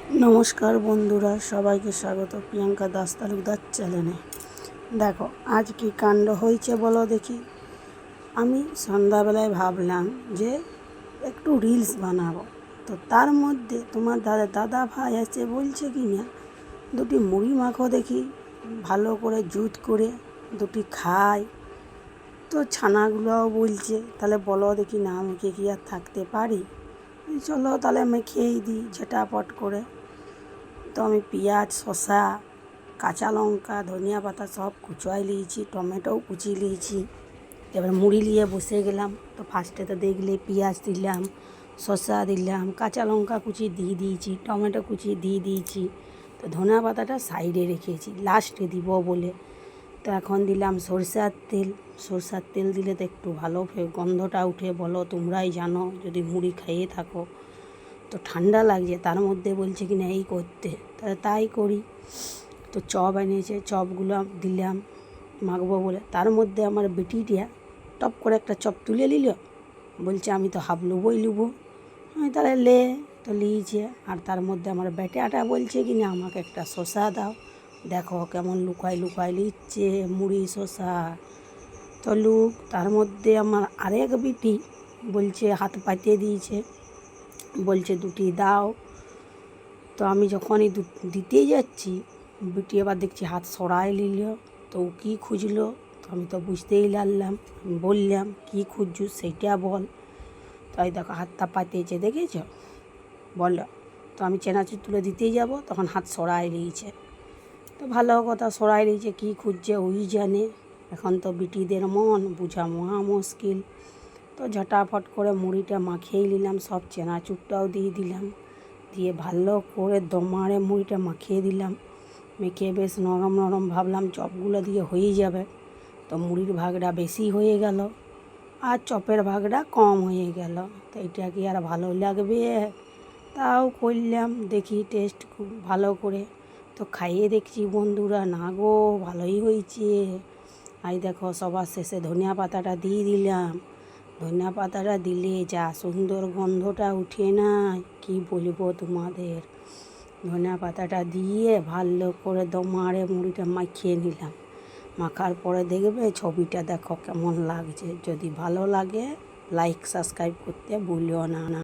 নমস্কার বন্ধুরা, সবাইকে স্বাগত প্রিয়াঙ্কা দাস তালুকদার চ্যানেলে। দেখো আজ কি কাণ্ড হয়েছে বলো দেখি। আমি সন্ধ্যাবেলায় ভাবলাম যে একটু রিলস বানাবো, তো তার মধ্যে তোমার দাদা ভাই এসে বলছে কি না, দুটি মুড়ি মাখো দেখি, ভালো করে জুত করে দুটি খাই। তো ছানাগুলোও বলছে তাহলে বলো দেখি, না মেখে কি আর থাকতে পারি, চলো তাহলে মেখেই দিই ঝটাপট করে। তো আমি পেঁয়াজ, শসা, কাঁচা লঙ্কা, ধনিয়া পাতা সব কুচাই নিয়েছি, টমেটোও কুচিয়ে নিয়েছি। এবার মুড়ি নিয়ে বসে গেলাম। তো ফার্স্টেতে দেখলে পেঁয়াজ দিলাম, শসা দিলাম, কাঁচা লঙ্কা কুচি দিয়ে দিয়েছি, টমেটো কুচি দিয়ে দিয়েছি। তো ধনিয়া পাতাটা সাইডে রেখেছি লাস্টে দিব বলে। তো এখন দিলাম সরষার তেল দিলে তো একটু ভালো গন্ধটা উঠে, বলো তোমরাই জানো যদি মুড়ি খেয়ে থাকো। তো ঠান্ডা লাগছে, তার মধ্যে বলছে কি না এই করতে, তাহলে তাই করি। তো চপ এনেছে, চপগুলো দিলাম মাখবো বলে। তার মধ্যে আমার বেটিটা টপ করে একটা চপ তুলে নিল, বলছে আমি তো হাফ লুবোই লুবো। আমি তাহলে লে, তো লিয়েছে। আর তার মধ্যে আমার বেটাটা বলছে কি না আমাকে একটা শসা দাও, দেখো কেমন লুকাই লুকাই লিচ্ছে মুড়ি শসা। তো তার মধ্যে আমার আরেক বেটি বলছে হাত পাতিয়ে দিয়েছে, বলছে দুটি দাও। তো আমি যখনই দিতেই যাচ্ছি, বিটি আবার দেখছি হাত সরাই নিল। তো ও কী খুঁজলো, তো আমি তো বুঝতেই পারলাম। বললাম কী খুঁজছো সেইটা বল। তাই দেখো হাতটা পাতিয়েছে, দেখেছ বলো। তো আমি চেনাচুর তুলে দিতেই যাব, তখন হাত সরাই নিয়েছে। তো ভালো কথা, সরাই নিয়েছে, কী খুঁজছে ওই জানে। এখন তো বিটিদের মন বোঝা মহা মুশকিল। তো ঝটাফট করে মুড়িটা মাখিয়ে নিলাম, সব চেনাচুরটাও দিয়ে দিলাম, দিয়ে ভালো করে দমারে মুড়িটা মাখিয়ে দিলাম। মেখে বেশ নরম নরম ভাবলাম চপগুলো দিয়ে হয়েই যাবে। তো মুড়ির ভাগটা বেশি হয়ে গেল আর চপের ভাগটা কম হয়ে গেল। তো এটা কি আর ভালো লাগবে, তাও করলাম দেখি টেস্ট খুব ভালো করে। তো খাইয়ে দেখছি বন্ধুরা, না গো ভালোই হয়েছে। এই দেখো সবার শেষে ধনিয়া পাতাটা দিয়ে দিলাম। ধনিয়া পাতাটা দিলে যা সুন্দর গন্ধটা উঠে না, কি বলবো তোমাদের। ধনিয়া পাতাটা দিয়ে ভালো করে দমারে মুড়িটা মাখিয়ে নিলাম। মাখার পরে দেখবে ছবিটা দেখো কেমন লাগছে। যদি ভালো লাগে লাইক সাবস্ক্রাইব করতে ভুলিও না।